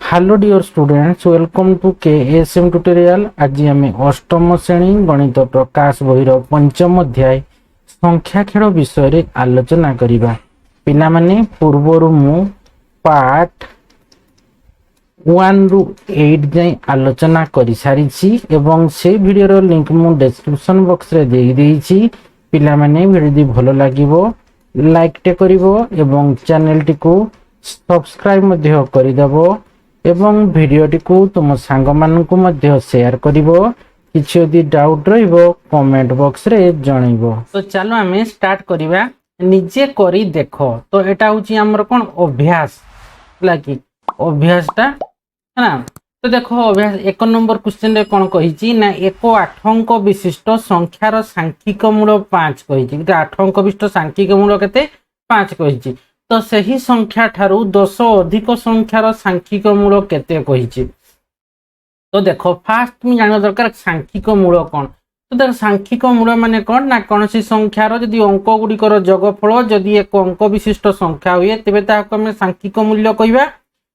Hello dear students, welcome to KSM tutorial. आज आम अष्टम श्रेणी गणित प्रकाश बहिर पंचम अध्याय संख्या खेल विषय रे आलोचना करिबा। पिला माने पूर्वरु मु पार्ट 1 रु 8 जाय आलोचना करि सारिछि एवं से वीडियो रो लिंक मु डिस्क्रिप्शन बॉक्स रे देई देइछि। पिला माने वीडियो भलो लागिवो लाइक टे करिवो एवं चैनल टी को सब्सक्राइब मध्ये करिदबो एवं वीडियोटी को तुम सांग मानकु मध्य शेयर करिवो। किछि यदि डाउट रहिबो कमेंट बॉक्स रे जणाइबो। तो चलो आमे स्टार्ट करिबा। निजे करी देखो। तो एटा होची हमर कोन अभ्यास लागी अभ्यासटा है ना। तो देखो अभ्यास 1 नंबर क्वेश्चन रे कोन कहिची ना एक 8 अंक विशिष्ट संख्यार सांख्यिक मूल 5 कहिची। 8 अंक विशिष्ट सांख्यिक मूल केते 5 कहिची। तो सही संख्या ठारू 10 अधिक संख्यार सांख्यिक मूल केते कहिची। तो देखो फास्ट तुम जान दरकार सांख्यिक मूल कोन। तो देख सांख्यिक मूल माने कोन ना कोनसी संख्यार जदि अंक गुडिकर जोगफल जदि एक अंक विशिष्ट संख्या हुए तेबे ताको हम सांख्यिक मूल्य कहिबा।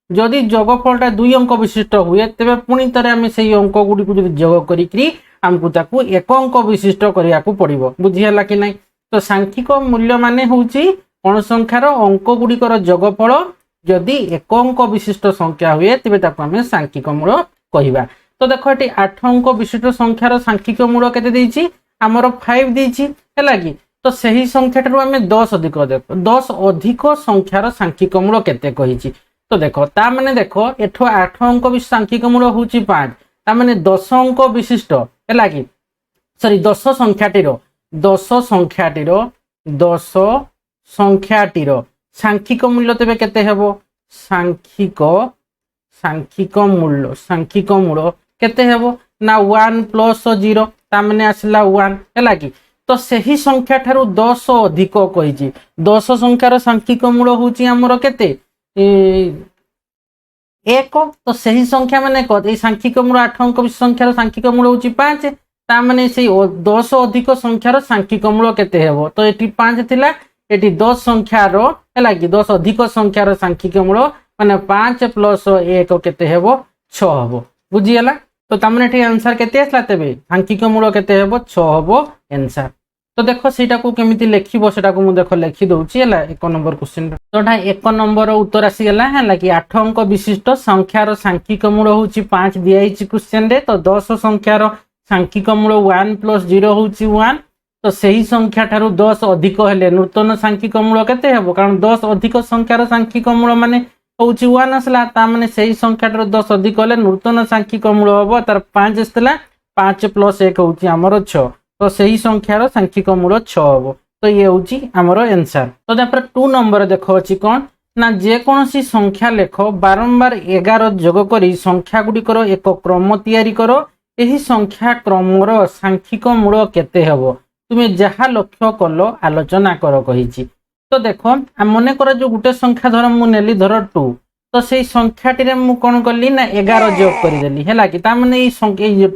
जदि जोगफलटा 2 अंक विशिष्ट हुए तेबे पुनी तरे हम सेही अंक गुडी को जदि जोग करिकरी हमकु ताकू एक अंक विशिष्ट करिया को पड़िबो। बुझियला कि नै। तो सांख्यिक मूल्य माने होउची कोन संख्यार अंक गुडिकर जोगफल जदि एक अंक विशिष्ट संख्या हुए तेबे ताकू हम सांख्यिक मूल कहिबा। तो देखो एटी 8 अंक विशिष्ट संख्यार सांख्यिक मूल केते देइची हमर 5 देइची हैला कि। तो सही संख्या ठारू हम 10 अधिक देखो 10 अधिक संख्यार सांख्यिक मूल केते कहिची। तो देखो ता माने देखो एठो 8 अंक विशिष्ट सांख्यिक मूल होउची 5 ता माने 10 अंक विशिष्ट हैला कि सॉरी 10 संख्याटीर सांख्यिक मूल्य तेबे केते हेबो सांख्यिक मूल्य केते हेबो ना 1 प्लस 0 ता माने आसला 1 हैला कि। तो सही संख्या ठारू 10 अधिक कहिची 10 संख्यार सांख्यिक मूल्य होउची हमर केते 1। तो सही संख्या माने को ए सांख्यिक मूल्य 8 अंक विशिष्ट संख्यार सांख्यिक मूल्य होउची 5 ता माने सेही 10 अधिक संख्यार सांख्यिक मूल्य केते हेबो। तो एटी 5 थिला एटी 10 संख्यार हैला कि 10 अधिक संख्यार सांख्यिक मूल्य माने 5 प्लस 1 केते हेबो 6 हेबो। बुझियला। तो तामने एटी आंसर केते आसला तेबे सांख्यिक मूल्य केते हेबो 6 हेबो आंसर। तो देखो सेटा को केमिति लेखिबो सेटा को मु देखो लेखि दउची हैला 1 नंबर क्वेश्चन। तोटा 1 नंबर उत्तर आसी गेला हैला कि 8 अंक विशिष्ट संख्यार सांख्यिक मूल्य होउची 5 दियाइची क्वेश्चन रे। तो 10 संख्यार सांख्यिक मूल्य 1 प्लस 0 होउची 1। तो सही संख्या ठारू 10 अधिक हेले नूतन सांख्यिक मूल्य केते हेबो कारण 10 अधिक संख्यार सांख्यिक मूल्य माने होउची 1 असला ता माने सही संख्या ठारू 10 अधिक हेले नूतन सांख्यिक मूल्य होबो तार 5 असला 5 प्लस 1 होउची हमर 6। तो सही संख्यार सांख्यिक मूल्य 6 हेबो। तो ये होउची हमर आंसर। तो तापर 2 नंबर देखो अछि कोन ना जे कोनोसी संख्या लेखो बारंबार 11 जोग करी संख्या गुडिकर एक क्रम तयारी करो। एही संख्या क्रमर सांख्यिक मूल्य केते हेबो तुम्हें जहाँ लक्ष्य कल आलोचना कर कही। तो देखो मन कर जो गुटे संख्या धर मु नेली धर 2 तो से संख्याटी मु कौन कली ना 11 जोग करदेली है कि तार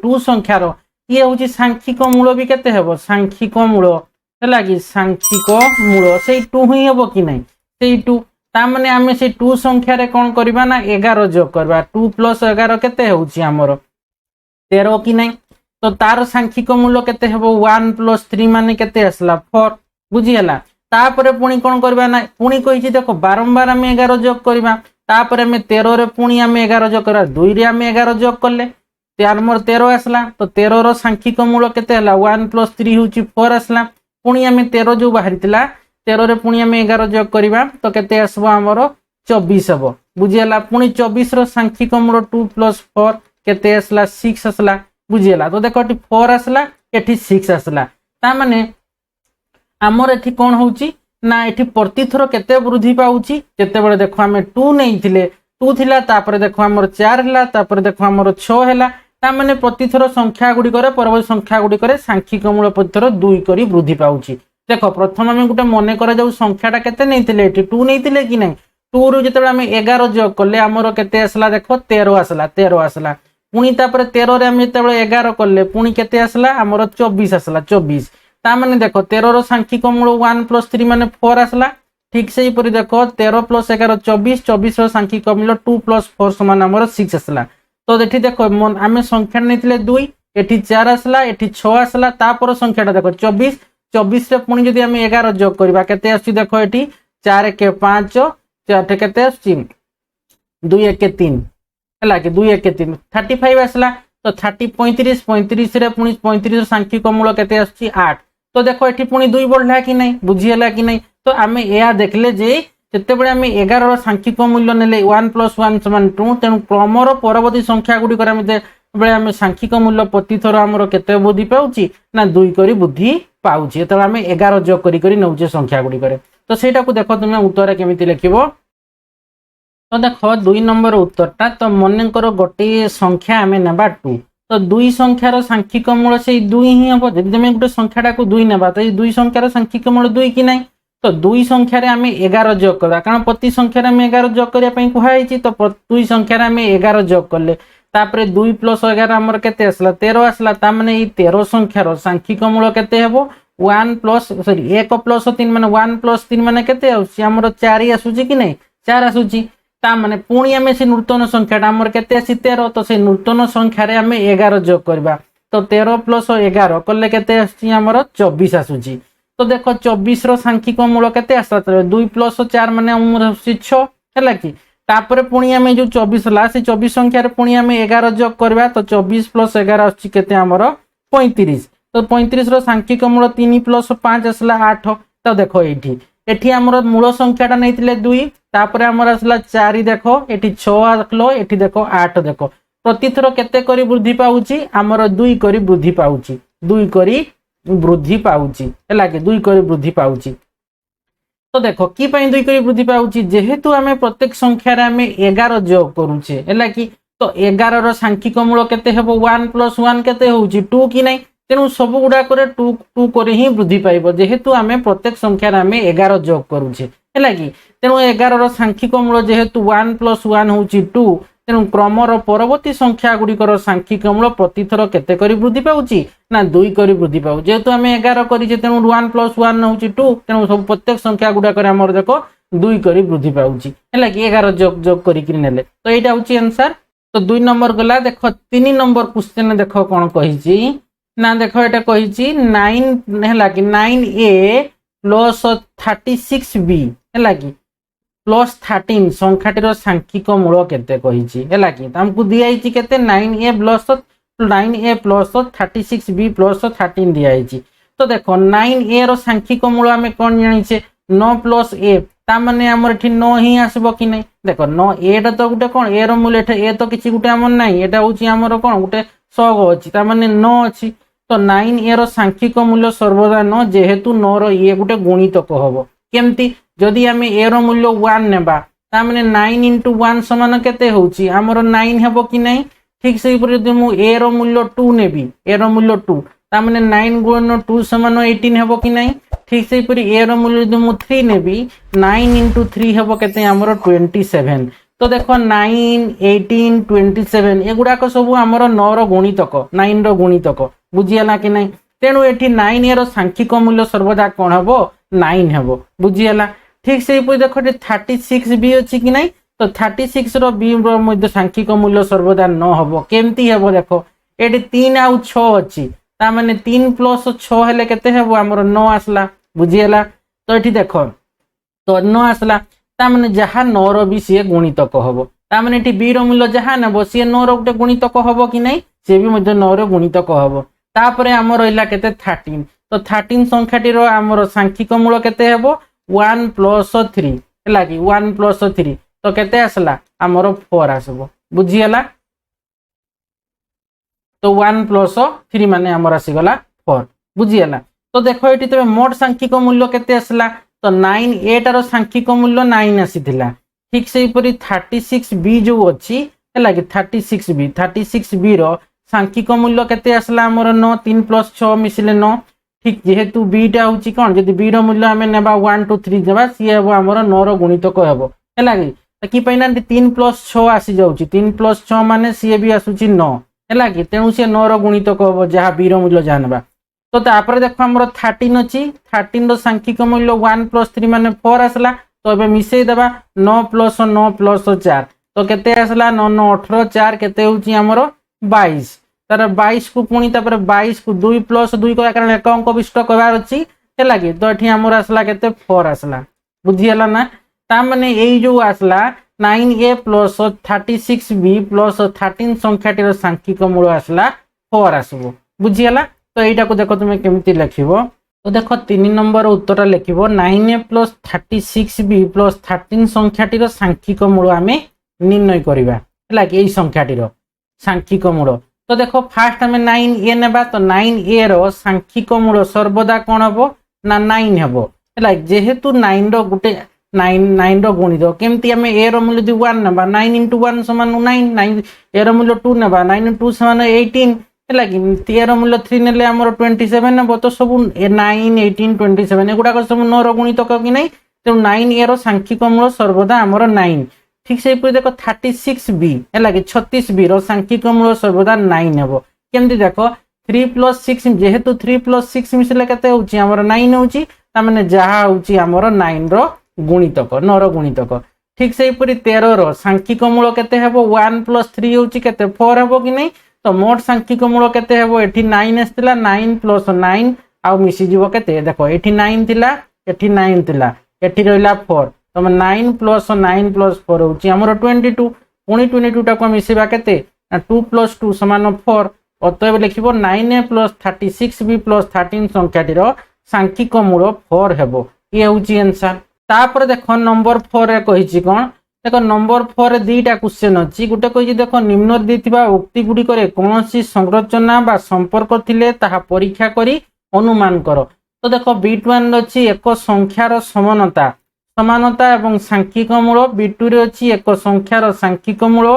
2 संख्यार ये हूँ सांख्यिक मूल भी केते हेबो सांख्यिक मूल है कि सांख्यिक मूल से 2 ही हेबो कि नहीं से 2 तार आम से 2 संख्यार कौन करवा ना 11 जोग करवा 2 प्लस 11 केते होउची हमर 13 कि नहीं। तो तार सांख्यिक मूल्य केते हेबो 1 प्लस 3 माने केते आसला 4। बुझियला। तापरे पुणी कोन करबा ना पुणी कहिछि देखो बारंबार हम 11 जोग करबा तापरे हम 13 रे पुणी हम 11 जोग करबा 2 रे हम 11 जोग करले त्यार मोर 13 आसला। तो 13 रो सांख्यिक मूल्य केते हला 1 प्लस 3 होछि 4 आसला। पुणी हम 13 जो बाहरितला 13 रे पुणी हम 11 जोग करबा तो केते आसबो हमर 24 हेबो। बुझियला। पुणी 24 रो सांख्यिक मूल्य 2 प्लस 4 केते आसला 6 आसला। बुझियला। तो देखो एठी 4 आसला एठी 6 आसला ता माने हमर एठी कोन होउची ना एठी प्रतिथर केते वृद्धि पाउची केते बेले देखो हमें 2 नैथिले 2 थिला तापर देखो हमर 4 हला तापर देखो हमर 6 हला ता माने प्रतिथर संख्या गुडी करे परवर्ती संख्या गुडी करे सांख्यिक मूल्य प्रतिथर 2 करी वृद्धि पाउची। देखो प्रथम हम गुटे मने करा जाउ संख्याटा केते नैथिले एठी 2 नैथिले कि नै 2 रु जेते हम 11 जोग करले हमर केते आसला देखो 13 आसला पुणी तापर 13 रे हम जेते 11 करले पुणी केते आसला हमर 24 आसला 24 ता माने देखो 13 रो सांख्यिक मूल्य 1 प्लस 3 माने 4 आसला ठीक से हीपरि देख 13 + 11 24 24 सांख्यिक मूल्य 2 + 4 समान आमर 6 आसला। तो ये देख आम संख्या नहीं 2 ये 4 आसला ये 6 आसला तापर संख्याटा देख 24 24 रे पुणी जदि आम 11 जोग करवा केते आसुची देख ये 4 1 5 4 केते आसुची 2 1 3 है कि 2 1 3 35 आसला। तो 30 35 35 रे पुणी 35 सांख्यिक मूल केते आसुची 8। तो देख ये पुणी 2 बढ़ला कि नहीं बुझीगला कि नहीं। तो आम यह देखले जे जितेबाला आम 11 सांख्यिक मूल्य नेले 1 + 1 = 2 तेणु क्रमर परवर्ती संख्या गुड़िक आम सांख्यिक मूल्य प्रति थर आमर केते वृद्धि पाउची ना 2 करी वृद्धि पाउची। तो आम 11 जोग करी नौचे संख्या गुड़िक। तो सेटा को देख तुम उत्तर केमिति लिखिबो। तो देख 2 नंबर उत्तरटा तो मनकर गोटे संख्या आम नेबा 2 तो 2 संख्यार सांख्यिक मूल से 2 ही हम जब तुम गोटे संख्याटा को 2 नेबा तो 2 संख्यार सांख्यिक मूल 2 कि नहीं। तो 2 संख्यार आम 11 जोग करवा कारण प्रति संख्यार आम 11 जोग करने कहुई। तो 2 संख्यार आम 11 जोग कले तापर 2 + 11 आमर केते आसला 13 आसला। तामाने ये 13 संख्यार सांख्यिक मूल केते हेबो 1 + 3 माने 1 + 3 माने केते आउची आमर 4 आसुची कि नहीं 4 आसुची। तामाने पुणी आम से नूतन संख्याटा आमर केते आसी 13 तो से नूतन संख्यार आम 11 जोग करवा। तो 13 + 11 कले केते आसी आमर 24 आसुची। तो देख 24 सांख्यिक मूल केते आसला 2 + 4 माने 6 है कि तापर पुणी आम जो 24 ला से 24 संख्यार पुणी आम 11 जोग करवा। तो 24 + 11 आसुची केते आमर 35। तो 35 सांख्यिक मूल 3 + 5 आसला 8। तो देख एठी आमर मूल संख्याटा नहीं 2 तापर आमर आसला 4 देख ये 6 आसलो ये देख 8 देख प्रति थर केते करी वृद्धि पाउची आमर 2 करी वृद्धि पाउची 2 करी वृद्धि पाउची है कि 2 करी वृद्धि पाउची। तो देख कि 2 करी वृद्धि पाउची जेहेतु आम प्रत्येक संख्यार आम 11 जोग करूचे है कि। तो 11 सांख्यिक मूल केते हेबो 1 + 1 केते होउची 2 कि नहीं तेणु सब गुड़ाक 2 2 करे ही वृद्धि पाइब जेहेतु आम प्रत्येक संख्यार आम 11 जोग करूचे है कि। तेणु 11 सांख्यिक मूल जेहेतु 1 + 1 होउची 2 तेणु क्रमर परवर्ती संख्या गुड़िकर सांख्यिक मूल प्रति थर केते करी वृद्धि पाउची ना 2 करी वृद्धि पाउ जेहेतु आम 11 करिचे तेणु 1 + 1 होउची 2 तेणु सब प्रत्येक संख्या गुड़ाक आमर देख 2 करी वृद्धि पाउची है कि 11 जोग जोग करिक नेले। तो यहाँ होची आंसर। तो 2 नंबर गला देख 3 नंबर क्वेश्चन देख कौन कहिची ना देख ये कही 9 है कि 9a + 36b है कि +13 संख्याटीर सांख्यिक मूल केते कही है कि हमको दिखाई केते 9a + 36b + 13 दिखाई। तो देख 9a रो सांख्यिक मूल आम कौन जानीचे 9 + a तामाने आमर एठी 9 ही आसबो कि नहीं। देख 9 एटा तो गोटे कौन ए रो मूल्य ए तो किसी गोटे आमर नहीं एटा होची आमर कौन गोटे सग अछि तामाने 9 अछि। तो 9a रो सांख्यिक मूल्य सर्वदा 9 जेहेतु 9 रो ये गोटे गुणितक हबो केमती जदि आम a रो मूल्य 1 नेबा तामाने 9 × 1 समान केते होउची आमर 9 हेबो कि नहीं। ठीक से जदि मु a रो मूल्य 2 नेबी a रो मूल्य 2 तामाने 9 × 2 समान 18 हेबो कि नहीं। ठीक से a रो मूल्य जदि मु 3 नेबी 9 × 3 हेबो केते आमर 27। तो देख 9 18 27 एगुड़ाक सब आमर 9 रो गुणितक 9 रो गुणितक बुझीगला कि नहीं। तेणु ये 9 रो सांख्यिक मूल्य सर्वदा कौन हम 9 हम बुझीगला। ठीक से देख 36 भी अच्छी कि नहीं। तो 36 रो बी रो सांख्यिक मूल्य सर्वदा 9 हम केमती हम देख ये 3 आउ 6 अच्छी तामाने 3 + 6 हेले केते हेबो आमर 9 आसला बुझीगला। तो ये देख तो 9 आसला तामाने जहा 9 रो भी सी गुणितक हम तामाने ये बी रो मूल्य जहा नेबो सी 9 रो गोटे गुणितक हम कि नहीं सी भी 9 रो गुणितक हम। तापर आम रहा केते 13 तो 13 संख्याटीर आमर सांख्यिक मूल केते हेबो 1 + 3 है कि 1 + 3 तो केते आसला आमर 4 आसबो बुझीगला। तो 1 + 3 माने आमर आसीगला 4 बुझीगला। तो देख ये तबे मोट सांख्यिक मूल्य केते आसला तो 9a टार सांख्यिक मूल्य 9 आसीथिला। ठीक से 36b जो अच्छी है कि 36b रो सांख्यिक मूल्य केते आसला आमर 9 3 + 6 मिसिले 9। ठीक जेहेतु बीटा होची कोन जदि बी रो मूल्य आमे नेबा 1 2 3 देबा सी हेबो आमर 9 रो गुणितक हेबो हैला कि पैना 3 + 6 आसी जाउची 3 + 6 माने सी भी आसुची 9 हैला कि तेणु से 9 रो गुणितक हेबो जहा बी रो मूल्य जानबा। तो तापर देखो आमर 13 अछि 13 रो सांख्यिक मूल्य 1 + 3 माने 4 आसला तो एबे मिसेई देबा 9 प्लस 9 प्लस 4 तो केते आसला 9 9 18 4 केते होची हमरो 22 तार 22 को पुणी तापर 22 को 2 प्लस 2 को कारण एक अंक विष्ट कहबार अछि हेला कि तो एठी हमर आसला केते 4 आसला बुझी हला ना ता माने एई जो आसला 9a प्लस 36b प्लस 13 संख्याटीर सांख्यिक मूल आसला 4 आसबो बुझी हला तो एटा को देखो तुमे केमती लिखिबो तो देखो 3 नंबर उत्तर लिखिबो 9a प्लस 36b प्लस 13 संख्याटीर सांख्यिक मूल आमे निर्णय करिबा हला कि एई संख्याटीर सांख्यिक मूल तो देखो फास्ट आमे 9a नेबा तो 9a रो सांख्यिक मूल सर्वदा कोन हबो ना 9 हबो हला जेहेतु 9 रो गुटे 9 रो गुणित केमती आमे a रो मूल्य 1 नेबा 9 * 1 = 9 9 a रो मूल्य 2 नेबा 9 * 2 = 18 हला कि 13 मूल्य 3 नेले हमर 27 नेबो तो सब 9 18 27 एगुडा को सब 9 रो गुणित कि नै तो 9a रो सांख्यिक मूल सर्वदा हमर 9 ठीक से पुरी देखो 36b हला कि 36b रो सांख्यिक मूल सर्वदा 9 हेबो केमती देखो 3 + 6 जेहेतु 3 + 6 मिसले केते होची हमर 9 होची ता माने जहा होची हमर 9 रो गुणितक 9 रो गुणितक ठीक से पुरी 13 रो सांख्यिक मूल केते हेबो 1 + 3 होची केते 4 हेबो कि नै तो मोट सांख्यिक मूल केते हेबो एठी 9 आस्तिला 9 + 9 आ मिसी जीवो केते देखो एठी 9 थिला एठी 9 थिला एठी रहला 4 तो 9 + 9 + 4 होची हमर 22 पुणी 22 टा को मिसेबा केते 2 + 2 = 4 अतएव लिखिबो 9a + 36b + 13 संख्याटीर सांख्यिक मूल 4 हेबो ये होची आंसर तापर देखो नंबर 4 रे कहिची कोन देखो नंबर 4 रे दुईटा क्वेश्चन अछि गुटे कहिची देखो निम्न दिथिबा उक्ति गुडी करे कोनोसी संरचना बा संपर्क थिले ताहा परीक्षा करी अनुमान करो तो देखो B1 अछि एक संख्यार समानता समानता एवं सांख्यिक मूल B2 रे अछि एक संख्यार सांख्यिक मूल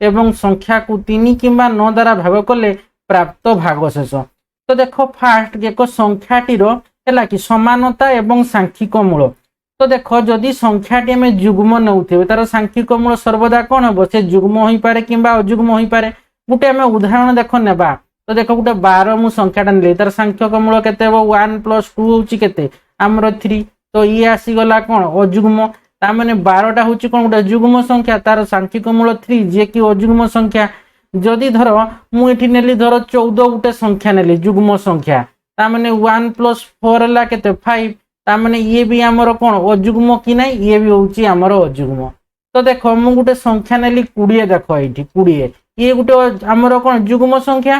एवं संख्या को 3 किंबा 9 द्वारा भाग कले प्राप्त भागशेष तो देखो फास्ट एक संख्याटीर हैला कि समानता एवं सांख्यिक मूल तो देखो जदि संख्याटी में जुग्म नउथिबे तार सांख्यिक मूल सर्वदा कोन हबो से जुग्म होई पारे किंबा अजुग्म होई पारे गुटे हमें उदाहरण देखो नेबा तो देखो गुटे 12 मु संख्याटा नेले तार सांख्यिक मूल केते हबो 1 + 2 होची केते हमरो 3 तो ये आसी गला कोन अजुग्म ता माने 12 टा होची कोन गुटे जुग्म संख्या तार सांख्यिक मूल 3 जे कि अजुग्म संख्या जदि धरो मु एठी नेली धरो 14 गुटे संख्या नेली जुग्म संख्या ता माने 1 + 4 ला केते 5 ता माने ये भी हमरो कोन अजुग्म कि नै ये भी होची हमरो अजुग्म तो देखो मु गुटे संख्या नेली 20 देखो एठी 20 ये गुटे हमरो कोन जुग्म संख्या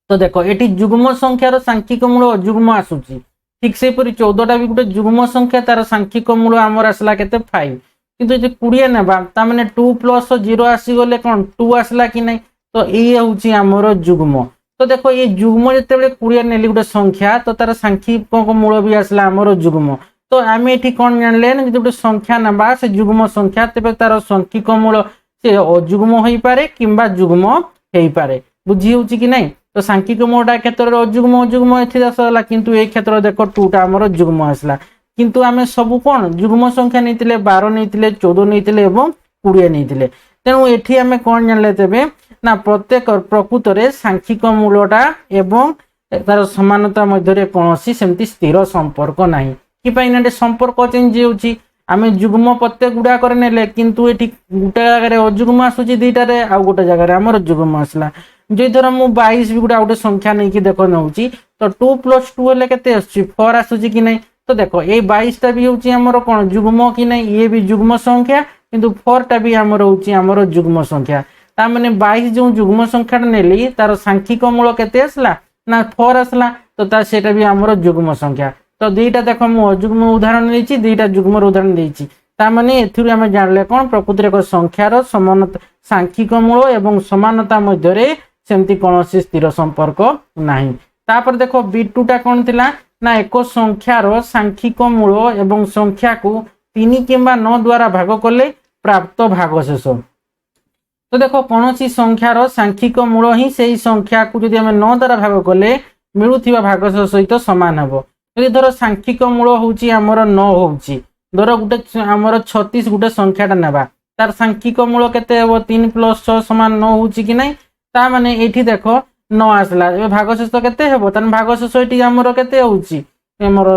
तो देखो एठी जुग्म संख्यार सांख्यिक मूल अजुग्म आसुची ठीक से परि 14 टा भी गुटे जुग्म संख्या तार सांख्यिक मूल हमर आसला केते 5 किंतु जे 20 नेबा ता माने 2 + 0 आसी गले कोन 2 आसला कि नै तो ये होची हमरो जुग्म तो देखो ये जुग्म जेतेबेले 20 नेली गुटे संख्या तो तार सांख्यिक मूल भी आसला हमरो जुग्म तो आमे एठी कोन जानले न जे गुटे संख्या नेबा से जुग्म संख्या तेबे तार सांख्यिक मूल से अजुग्म होई पारे किंबा जुग्म हेई पारे बुझी होची कि नै तो सांख्यिक मूलटा क्षेत्र रे अजुग्म एथि आसला किंतु ए क्षेत्र देखो 2 टा हमरो जुग्म आसला किंतु आमे सब कोन जुग्म संख्या नैतिले 12 नैतिले 14 नैतिले एवं 20 नैतिले तेनु एठी आमे कोन जानले तेबे ना प्रत्येक प्रकृत रे सांख्यिक मूलटा एवं तार समानता मध्य रे कोनोसी सेमति स्थिर संपर्क नाही कि पई नाटे संपर्क चेंज होउची आमे जुग्म प्रत्येक गुडा करे नेले किंतु एठी गुटे जगह रे अजुग्म आसुची दुईटा रे आ गुटे जगह रे हमर जुग्म आसला जे धर मु 22 भी गुडा गुटे संख्या नै कि देखो नउची तो 2 + 2 ले केते आसुची 4 आसुची कि नै तो देखो ए 22 टा भी होउची हमर कोन जुग्म कि नै ये भी जुग्म संख्या किंतु 4 टा भी हमर होउची हमर जुग्म संख्या ता माने 22 जो जुग्म संख्या नेली तार सांख्यिक मूल केते आसला ना 4 आसला तो ता सेटा भी हमर जुग्म संख्या तो दुईटा देखो मु अजुग्म उदाहरण देछि दुईटा जुग्म उदाहरण देछि ता माने एथुरु हम जानले कोन प्रकृति रे को संख्यार समानता सांख्यिक मूल एवं समानता मध्य रे सेमति कोनोसी स्थिर संपर्क नाही तापर देखो B2 टा कोन थिला ना एको संख्यार सांख्यिक मूल एवं संख्या को 3 किंबा 9 द्वारा भाग करले प्राप्त भागशेष तो देखो कोनोसी संख्यार सांख्यिक मूल ही सेही संख्या को जदि हम 9 द्वारा भाग करले मिलुथिबा भागशेष सहित समान हबो यदि धरो सांख्यिक मूल होउची हमर 9 होउची धरो गुटे हमर 36 गुटे संख्याटा नेबा तार सांख्यिक मूल केते हबो 3 + 6 = 9 होउची कि नै ता माने एठी देखो 9 आसला ए भागशेष केते हेबो तन भागशेष एठी हमर केते होउची हमर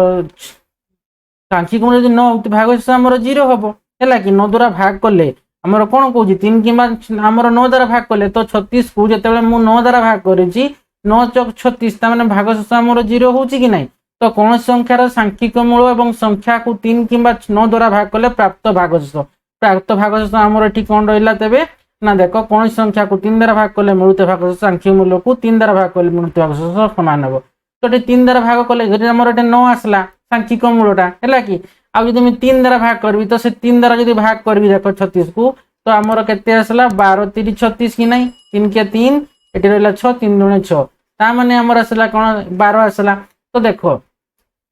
ସାଂଖ୍ୟିକ ମୂଳ ଯଦି 9 ହଉଛି ଭାଗଶେଷ ଆମର 0 ହବ ହେଲା କି 9 ଦ୍ୱାରା ଭାଗ କଲେ ଆମର କଣ କହୁଛି 3 କିମ୍ବା ଆମର 9 ଦ୍ୱାରା ଭାଗ କଲେ ତ 36 କୁ ଯେତେବେଳେ ମୁଁ 9 ଦ୍ୱାରା ଭାଗ କରିଛି 9 ଚକ 36 ତା ମାନେ ଭାଗଶେଷ ଆମର 0 ହଉଛି କି ନାହିଁ ତ କୌଣସି ସଂଖ୍ୟାର ସାଂଖ୍ୟିକ ମୂଳ ଏବଂ ସଂଖ୍ୟାକୁ 3 କିମ୍ବା 9 ଦ୍ୱାରା ଭାଗ କଲେ ପ୍ରାପ୍ତ ଭାଗଶେଷ ଆମର ଏଠି କଣ ରହିଲା ତେବେ ନା ଦେଖ କୌଣସି ସଂଖ୍ୟାକୁ 3 ଦ୍ୱାରା ଭାଗ କଲେ ମିଳୁଥିବା ଭାଗଶେଷ ସାଂଖ୍ୟିକ ମୂଳକୁ 3 ଦ୍ୱାରା ଭାଗ କଲେ ମିଳୁଥିବା ଭାଗଶେଷ ସମାନ ହେବ ତ ଏଠି 3 ଦ୍ୱାରା ଭାଗ କଲେ ଯଦି ଆମର ଏଠି 9 ଆସିଲା ସାଂଖ୍ୟିକ ମୂଳଟା ହେଲା କି ଆଉ ଯଦି ମୁଁ 3 ଦ୍ୱାରା ଭାଗ କରିବି ତ ସେ 3 ଦ୍ୱାରା ଯଦି ଭାଗ କରିବି ଦେଖ 36 କୁ ତ ଆମର କେତେ ଆସିଲା 12 3 36 କି ନାହିଁ 3 के 3 ଏଠି ରହିଲା 6 3 ଦୁणे 6 ତା ମାନେ ଆମର ଆସିଲା କଣ 12 ଆସିଲା ତ ଦେଖ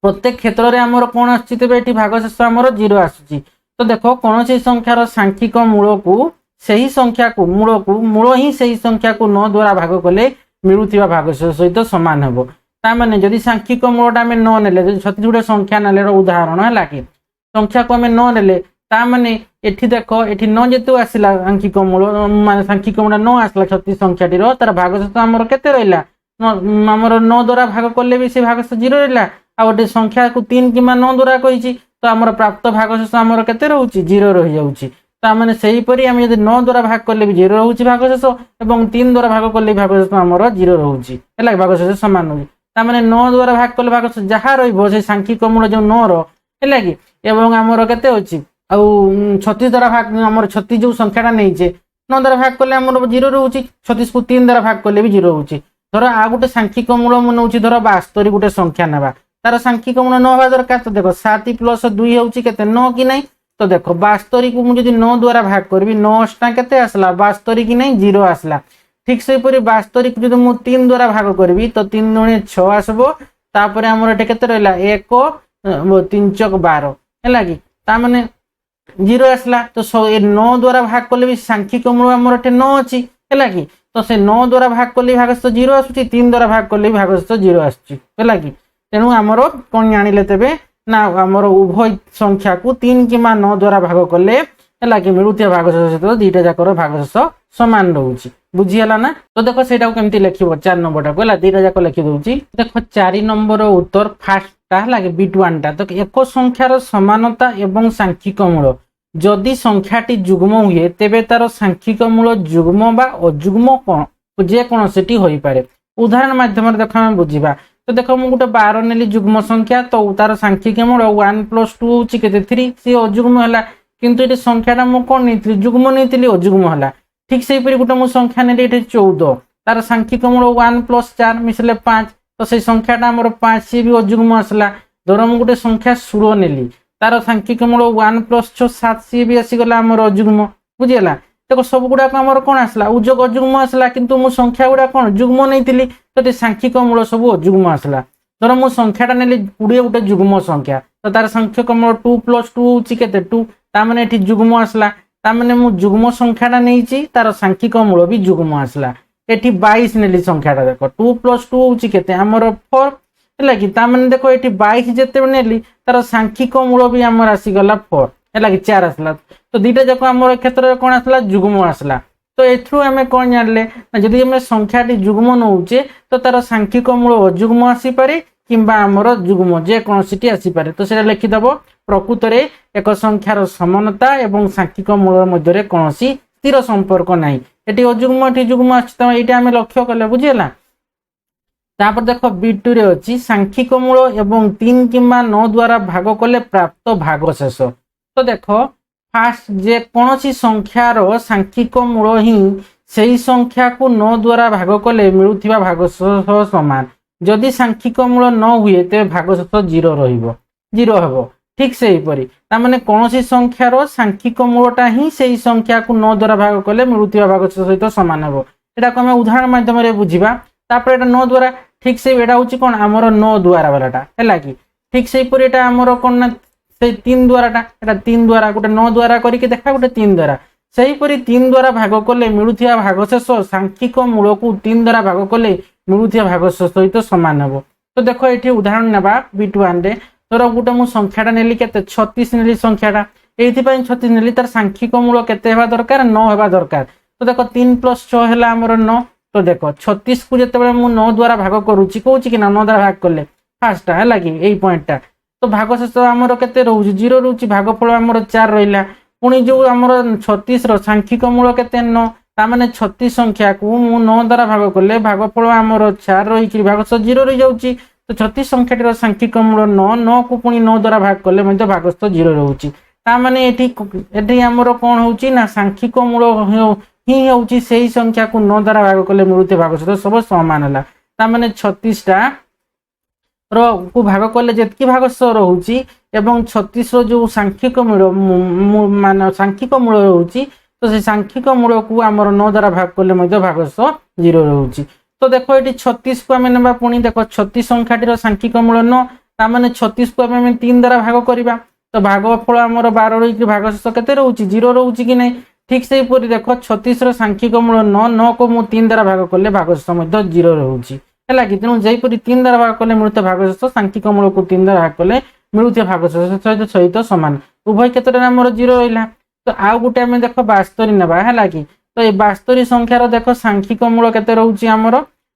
प्रत्येक क्षेत्र में आमर कौन आसती भागशेष आमर 0 आसुची तो देख कौन सी संख्यार सांख्यिक मूल को सही संख्या को मूल ही सही संख्या को 9 द्वारा भाग कले मिलुवा भागशेष सहित सामान हम ताने जदि सांख्यिक मूलटा आम 9 ने 36 गोटे संख्या ना उदाहरण है कि संख्या को आम 9 ने ताने एठी देख एठी 9 जेतु आसला सांख्यिक मूल मान सांख्यिक मूल 9 आसला 36 संख्याटी तार भागशेष आमर केते रहिला आमर 9 द्वारा भाग कले भी से भागशेष 0 रहिला आ गोटे संख्या को 3 कि 9 द्वारा कही तो आमर प्राप्त भागशेष आमर केते रहउची 0 रहि जाउची तो माने सेही परी हम यदि 9 द्वारा भाग करले भी 0 रहउची भागशेष एवं 3 द्वारा भाग करले भागशेष आमर 0 रहउची हैला भागशेष समान होई ता माने 9 द्वारा भाग करले भागशेष जहा रहइबो से सांख्यिक मूल जो 9 रो हैला कि एवं आमर केते होची आ 36 द्वारा भाग आमर 36 जो संख्याटा नै जे 9 द्वारा भाग करले आमर 0 रहउची 36 को 3 द्वारा भाग करले भी 0 रहउची धर आ गोटे सांख्यिक मूल मन होची धर 72 गोटे संख्या नेबा तार सांख्यिक मूल 9 हवा दरकार तो देखो 7 प्लस 2 होची केते 9 कि नहीं तो देखो 72 को मुझे 9 द्वारा भाग करबी 9 टा केते आसला 72 कि नहीं 0 आसला ठीक से परी 72 को जदि मु 3 द्वारा भाग करबी तो 3 दुणे 6 आसबो तापरे हमर एटे केते रहला 1 3 चक 12 हैला कि ता माने 0 आसला तो 9 द्वारा भाग करले भी सांख्यिक मूल हमर एटे 9 अछि हैला कि तो से 9 द्वारा भाग करले भागशेष 0 आसुची 3 द्वारा भाग करले भागशेष 0 आसुची हैला कि तेणु आमर कौन जानिले तेबे ना आमर उभय संख्या को 3 कि 9 द्वारा भाग कले है कि मिलुथिया भागशेष सहित दीटा जाकर भागशेष समान रहउची बुझीला ना तो देखो सेटा केमती लिखिबो 4 नंबर टा दीटा जाक लिखि दउची देखो 4 नंबर उत्तर फास्ट टा लागे बिट1 टा तो एक संख्यार समानता एवं सांख्यिक मूल जदि संख्याटी जुग्म हुए तेबे तार सांख्यिक मूल जुग्म बा अजुग्म कोन जे कोनोसिटी होई पारे उदाहरण माध्यम रे देखो हम बुझीबा तो देखो मु गोटे 12 नेली जुग्म संख्या तो तार सांख्यिक मूल 1 + 2 होची केते 3 सी अजुग्म हला किंतु एटे संख्याटा मु कोन नेथि जुग्म नेथिली अजुग्म हला ठीक सेही परि गोटे मु संख्या नेली एटे 14 तार सांख्यिक मूल 1 + 4 मिसले 5 तो से संख्याटा हमर 5 सी भी अजुग्म आसला धर मु गोटे संख्या 16 नेली तार सांख्यिक मूल 1 + 6 7 सी भी आसी गला हमर अजुग्म बुझियला देखो सब गुडा हमर कोन आसला उजग अजुग्म आसला किंतु मु संख्या गुडा कोन जुग्म नेथिली तो सांख्यिक मूल सब अजुग्म आसला धर मु संख्याटा नेली 20 गोटे जुग्म संख्या तो तार सांख्यिक मूल 2 + 2 होची केते 2 ता माने एठी जुग्म आसला ता माने मु जुग्म संख्याटा नेइची तार सांख्यिक मूल भी जुग्म आसला एठी 22 नेली संख्याटा देखो 2 + 2 होची केते हमर 4 हैला कि ता माने देखो एठी 22 जेते नेली तार सांख्यिक मूल भी हमर आसी गला 4 हैला कि 4 आसला तो दीटा जाको हमर क्षेत्र रे कोन आसला जुग्म आसला तो एथरु हमें कौन जानले जदि हमें संख्याटी जुग्म नौचे तो तार सांख्यिक मूल अजुग्म आसी पारे किंबा हमर जुग्म जे कोनोसिटी आसी पारे तो सेटा लिखि दबो प्रकृत रे एक संख्यार समानता एवं सांख्यिक मूल मध्य रे कोनोसी स्थिर संपर्क नाही एटी अजुग्म एटी जुग्म आछि त एटा हमें लक्ष्य करले बुझियला तापर देखो बी2 रे अछि सांख्यिक मूल एवं 3 किंबा 9 द्वारा भाग कले प्राप्त भागशेष तो देखो फास्ट जे कोनोसी संख्यार सांख्यिक मूल ही सही संख्या को 9 द्वारा भाग कले मिलुथिबा भागशेष समान जदि सांख्यिक मूल न हुए ते भागशेष 0 रहिबो 0 हबो ठीक सेही परी ता माने कोनोसी संख्यार सांख्यिक मूलटा ही सही संख्या को 9 द्वारा भाग कले मिलुथिबा भागशेष सहित समान हबो एटा को हम उदाहरण माध्यम रे बुझिबा तापर एटा 9 द्वारा ठीक से एटा होची कोन हमर 9 द्वारा वालाटा हैला कि ठीक सेही परी एटा हमर कोन ना से 3 द्वाराटा एटा 3 द्वारा गोटे 9 द्वारा करी के देखा गोटे 3 द्वारा सेही परी 3 द्वारा भाग कले मिलुथिया भागशेष सांख्यिक मूल को 3 द्वारा भाग कले मिलुथिया भागशेष सहित समान हबो तो देखो एठी उदाहरण नेबा बिट1 रे तोर गोटे मु संख्याटा नेली केते 36 नेली संख्याटा एथि पय 36 नेली तार सांख्यिक मूल केते हेबा दरकार 9 हेबा दरकार तो देखो 3 + 6 हैला हमर 9 तो देखो 36 को जेतेबेले मु 9 द्वारा भाग करूची कहूची कि 9 द्वारा भाग करले फास्ट हैला कि एई पॉइंटटा तो भागशेष आमर केते रोचे 0 रोचे भागफल आमर 4 रहिला पुणी जो आमर 36 रो सांख्यिक मूल केते 9 तामाने 36 संख्या को मु 9 द्वारा भाग कले भागफल आमर 4 रही भागशेष 0 रही जाउची तो 36 संख्याटीर सांख्यिक मूल 9 9 को पुणी 9 द्वारा भाग कले मध्य भागशेष 0 रोची तामाने एठी आमर कोन होउची ना सांख्यिक मूल ही होउची सेही संख्या को 9 द्वारा भाग कले मिलुते भागशेष सब समान हला तामाने 36 टा रो को भाग कले जेतकी भागशेष रहउची एवं 36 रो जो सांख्यिक मूल मान सांख्यिक मूल रहउची तो से सांख्यिक मूल को आमर 9 द्वारा भाग कले मध्य भागशेष 0 रहउची तो देखो ये 36 को आम ना पुणी देख 36 संख्याटीर सांख्यिक मूल 9 तामाने 36 को आम 3 द्वारा भाग करवा तो भागफल आमर 12 रही भागशेष केते रहउची 0 रहउची कि नहीं ठीक से पूरी देखो 36 रो सांख्यिक मूल 9 9 को मु 3 द्वारा भाग कले भागशेष मध्य 0 रहउची है कि तेणु जयपुरी 3 द्वारा भाग कले मिलुते भागशेष सांख्यिक मूल को 3 द्वारा भाग कले मिलुते भागशेष सहित समान उभय क्षेत्र में आमर 0 रहिला तो आउ गुटे आम देख 72 नेबा है कि तो ये 72 संख्यार देख सांख्यिक मूल केते रहउची आमर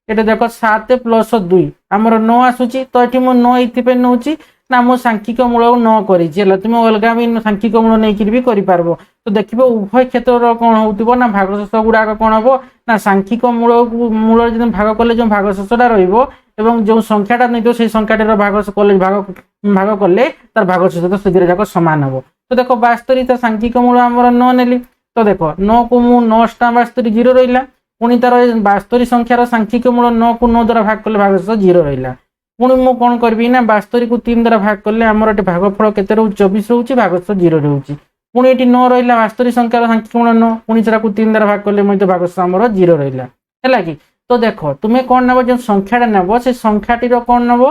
एटा देख 7 + 2 आमर 9 आसुची तो ये मु 9 इथिपे नउची ना मो सांख्यिक मूल 9 करिछि तुम अलग भी सांख्यिक मूल नहीं भी करि पारबो तो देखिबो उभय क्षेत्र कौन होतिबो ना भागशेष गुडा कौन हबो ना सांख्यिक मूल मूल जो भाग कले जो भागशेषटा रहिबो एवं जो संख्याटा नहीं से संख्याटार भाग कले तार भागशेष तो से जाक समान हबो तो देखो 72 तो सांख्यिक मूल आमर 9 नेली तो देखो 9 को मु 9 72 0 रहिला पुणी तार 72 संख्यार सांख्यिक मूल 9 को 9 द्वारा भाग कले भागशेष 0 रहिला पुणी मु कौन करबी ना 72 को 3 द्वारा भाग कले आमर एटे भागफल केते रहउ 24 रहउची भागशेष 0 रहउची पुणी एटी 9 रहिला 72 संख्यार सांख्यिक मूल 9 पुणी सेटा को 3 द्वारा भाग कले मध्य भागशेष आमर 0 रहिला हैला कि तो देखो तुम्हें कौन नब जो संख्याटा नब से संख्याटीर कौन नब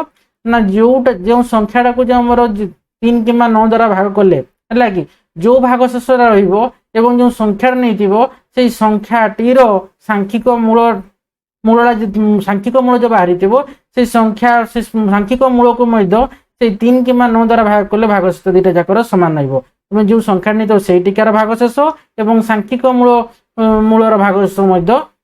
ना जो संख्याटा को जो आमर 3 कि 9 द्वारा भाग कले है कि जो भागशेष रहिबो एवं जो संख्या नहीं से संख्याटीर सांख्यिक मूलटा सांख्यिक मूल जो बाहरी से संख्या से सांख्यिक मूल को से 3 कि 9 द्वारा भाग कले भागशेष दुईटा जाकर समान रहिबो तुम जो संख्या नहीं से टीकार भागशेष एवं सांख्यिक मूलर भागशेष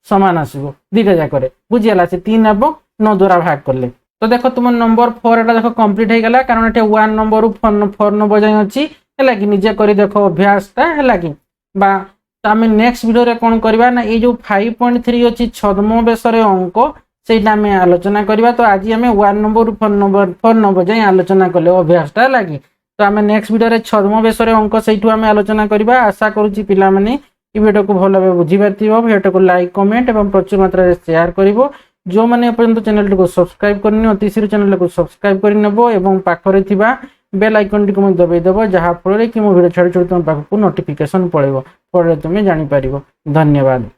समान आसो दुईटा जाकर बुझीगला से 3 एवं 9 द्वारा भाग कले तो देखो तुम नंबर 4 एटा देखो कंप्लीट हो गला कारण ये 1 नंबर रु 4 नंबर जाए अच्छी है कि निजे कर देखो अभ्यासटा है कि तो आम नेक्स्ट वीडियो कौन करवा ना ये जो 5.3 अच्छी छद्म बेसर अंक से आलोचना करवा तो आज आम 1 नंबर रु 4 नंबर जाए आलोचना कले अभ्यासटा है कि तो आम नेक्स्ट वीडियो छद्म बेसर अंक से आम आलोचना करवा आशा करुच्ची पिला माने वीडियो को भल भाव बुझीपार वीडियो को लाइक कमेंट और प्रचुर मात्रा शेयर करिवो जो मैंने पर्यंत चैनल को सब्सक्राइब करनी अति शीघ्र चैनल को सब्सक्राइब करनेबो एवं पाखरे थिबा बेल आइकन टी दबाइदेव जहाँ फल कि मो वीडियो छाड़ी तुम पाखक नोटिफिकेशन पड़ेगा फल तुम जानी पारिबो। धन्यवाद।